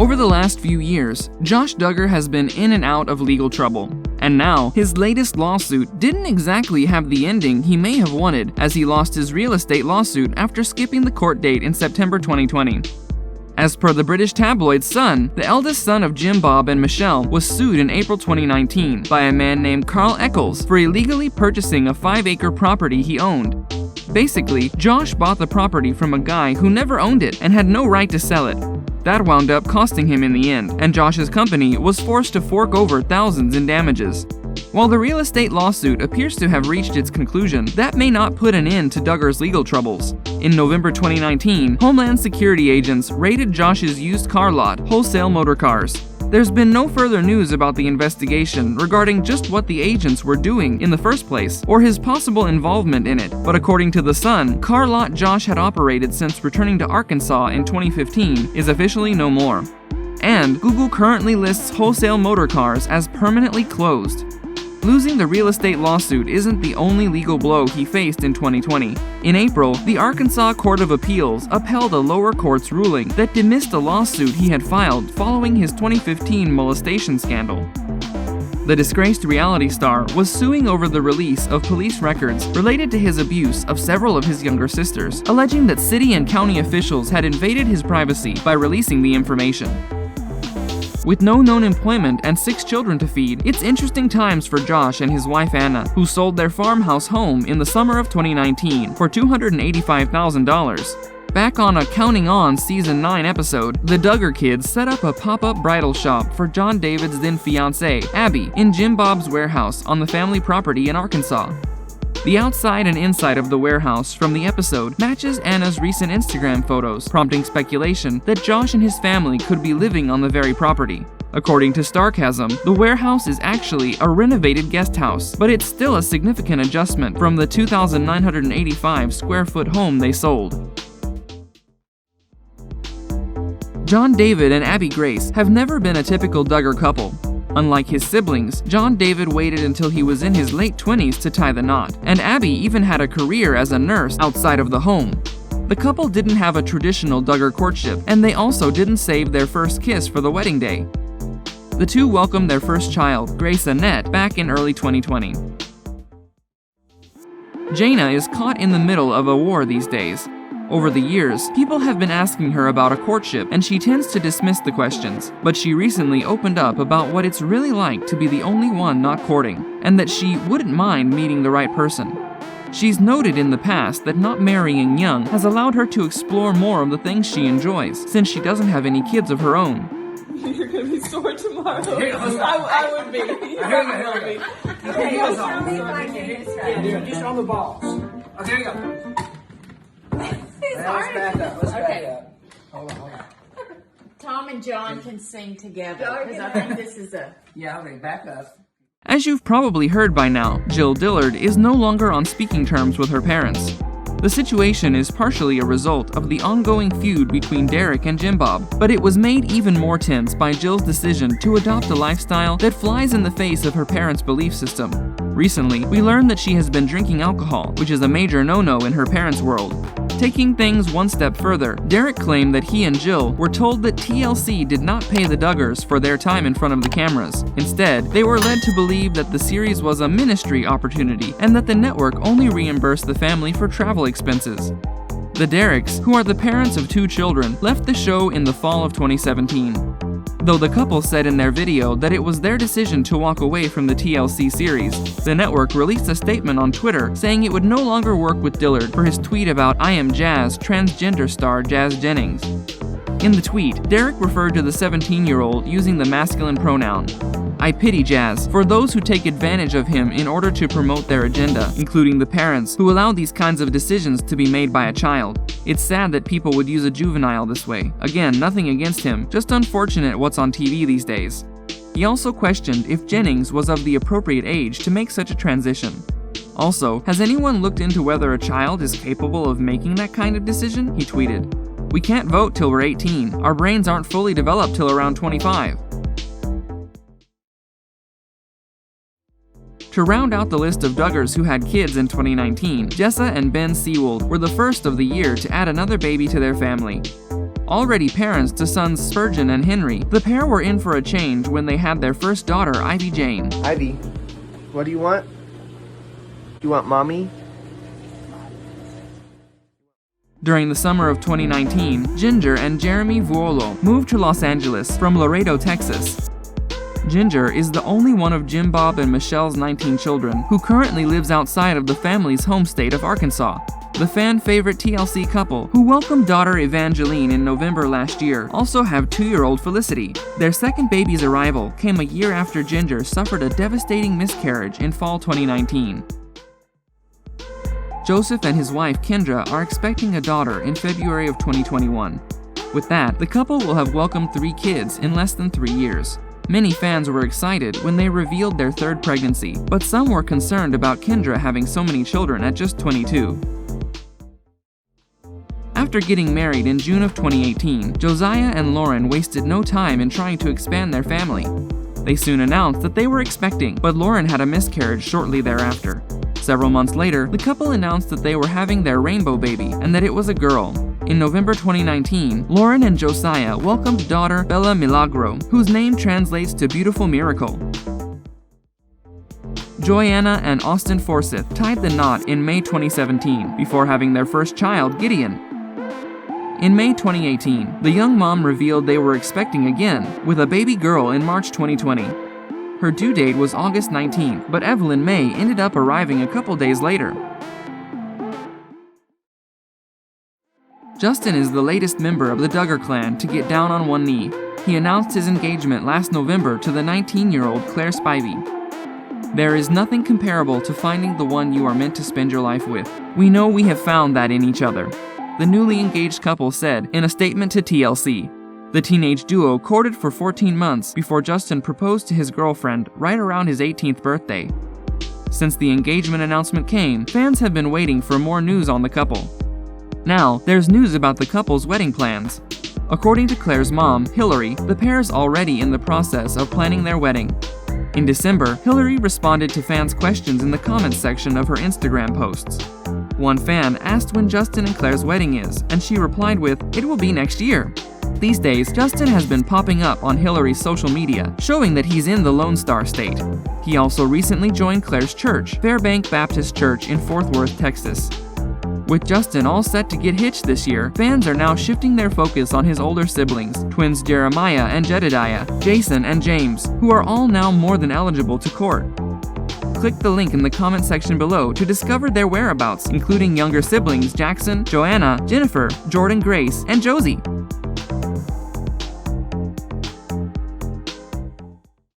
Over the last few years, Josh Duggar has been in and out of legal trouble. And now, his latest lawsuit didn't exactly have the ending he may have wanted, as he lost his real estate lawsuit after skipping the court date in September 2020. As per the British tabloid Sun, the eldest son of Jim Bob and Michelle was sued in April 2019 by a man named Carl Eccles for illegally purchasing a 5-acre property he owned. Basically, Josh bought the property from a guy who never owned it and had no right to sell it. That wound up costing him in the end, and Josh's company was forced to fork over thousands in damages. While the real estate lawsuit appears to have reached its conclusion, that may not put an end to Duggar's legal troubles. In November 2019, Homeland Security agents raided Josh's used car lot, Wholesale Motor Cars. There's been no further news about the investigation regarding just what the agents were doing in the first place, or his possible involvement in it, but according to The Sun, car lot Josh had operated since returning to Arkansas in 2015 is officially no more. And Google currently lists Wholesale Motor Cars as permanently closed. Losing the real estate lawsuit isn't the only legal blow he faced in 2020. In April, the Arkansas Court of Appeals upheld a lower court's ruling that dismissed a lawsuit he had filed following his 2015 molestation scandal. The disgraced reality star was suing over the release of police records related to his abuse of several of his younger sisters, alleging that city and county officials had invaded his privacy by releasing the information. With no known employment and 6 children to feed, it's interesting times for Josh and his wife Anna, who sold their farmhouse home in the summer of 2019 for $285,000. Back on a Counting On Season 9 episode, the Duggar kids set up a pop-up bridal shop for John David's then-fiancée, Abby, in Jim Bob's warehouse on the family property in Arkansas. The outside and inside of the warehouse from the episode matches Anna's recent Instagram photos, prompting speculation that Josh and his family could be living on the very property. According to Starcasm, the warehouse is actually a renovated guest house, but it's still a significant adjustment from the 2,985 square foot home they sold. John David and Abby Grace have never been a typical Duggar couple. Unlike his siblings, John David waited until he was in his late 20s to tie the knot, and Abby even had a career as a nurse outside of the home. The couple didn't have a traditional Duggar courtship, and they also didn't save their first kiss for the wedding day. The two welcomed their first child, Grace Annette, back in early 2020. Jana is caught in the middle of a war these days. Over the years, people have been asking her about a courtship, and she tends to dismiss the questions. But she recently opened up about what it's really like to be the only one not courting, and that she wouldn't mind meeting the right person. She's noted in the past that not marrying young has allowed her to explore more of the things she enjoys, since she doesn't have any kids of her own. You're gonna be sore tomorrow. I would be. Okay, just on the balls. Okay, here you go. Let's back up. Hold on. Tom and John can sing together, because I think this is a... Yeah, okay, back up. As you've probably heard by now, Jill Dillard is no longer on speaking terms with her parents. The situation is partially a result of the ongoing feud between Derek and Jim Bob, but it was made even more tense by Jill's decision to adopt a lifestyle that flies in the face of her parents' belief system. Recently, we learned that she has been drinking alcohol, which is a major no-no in her parents' world. Taking things one step further, Derek claimed that he and Jill were told that TLC did not pay the Duggars for their time in front of the cameras. Instead, they were led to believe that the series was a ministry opportunity and that the network only reimbursed the family for travel expenses. The Derricks, who are the parents of 2 children, left the show in the fall of 2017. Though the couple said in their video that it was their decision to walk away from the TLC series, the network released a statement on Twitter saying it would no longer work with Dillard for his tweet about I Am Jazz transgender star Jazz Jennings. In the tweet, Derek referred to the 17-year-old using the masculine pronoun. I pity Jazz for those who take advantage of him in order to promote their agenda, including the parents who allow these kinds of decisions to be made by a child. It's sad that people would use a juvenile this way. Again, nothing against him, just unfortunate what's on TV these days. He also questioned if Jennings was of the appropriate age to make such a transition. Also, has anyone looked into whether a child is capable of making that kind of decision? He tweeted. We can't vote till we're 18. Our brains aren't fully developed till around 25. To round out the list of Duggars who had kids in 2019, Jessa and Ben Seawold were the first of the year to add another baby to their family. Already parents to sons Spurgeon and Henry, the pair were in for a change when they had their first daughter, Ivy Jane. Ivy, what do you want? You want mommy? During the summer of 2019, Ginger and Jeremy Vuolo moved to Los Angeles from Laredo, Texas. Ginger is the only one of Jim Bob and Michelle's 19 children who currently lives outside of the family's home state of Arkansas. The fan-favorite TLC couple, who welcomed daughter Evangeline in November last year, also have 2-year-old Felicity. Their second baby's arrival came a year after Ginger suffered a devastating miscarriage in fall 2019. Joseph and his wife Kendra are expecting a daughter in February of 2021. With that, the couple will have welcomed 3 kids in less than 3 years. Many fans were excited when they revealed their third pregnancy, but some were concerned about Kendra having so many children at just 22. After getting married in June of 2018, Josiah and Lauren wasted no time in trying to expand their family. They soon announced that they were expecting, but Lauren had a miscarriage shortly thereafter. Several months later, the couple announced that they were having their rainbow baby and that it was a girl. In November 2019, Lauren and Josiah welcomed daughter Bella Milagro, whose name translates to Beautiful Miracle. Joyanna and Austin Forsyth tied the knot in May 2017 before having their first child, Gideon. In May 2018, the young mom revealed they were expecting again, with a baby girl in March 2020. Her due date was August 19, but Evelyn May ended up arriving a couple days later. Justin is the latest member of the Duggar clan to get down on one knee. He announced his engagement last November to the 19-year-old Claire Spivey. There is nothing comparable to finding the one you are meant to spend your life with. We know we have found that in each other, the newly engaged couple said in a statement to TLC. The teenage duo courted for 14 months before Justin proposed to his girlfriend right around his 18th birthday. Since the engagement announcement came, fans have been waiting for more news on the couple. Now, there's news about the couple's wedding plans. According to Claire's mom, Hillary, the pair's already in the process of planning their wedding. In December, Hillary responded to fans' questions in the comments section of her Instagram posts. One fan asked when Justin and Claire's wedding is, and she replied with, "It will be next year." These days, Justin has been popping up on Hillary's social media, showing that he's in the Lone Star State. He also recently joined Claire's church, Fairbank Baptist Church in Fort Worth, Texas. With Justin all set to get hitched this year, fans are now shifting their focus on his older siblings, twins Jeremiah and Jedediah, Jason and James, who are all now more than eligible to court. Click the link in the comment section below to discover their whereabouts, including younger siblings Jackson, Joanna, Jennifer, Jordan Grace, and Josie.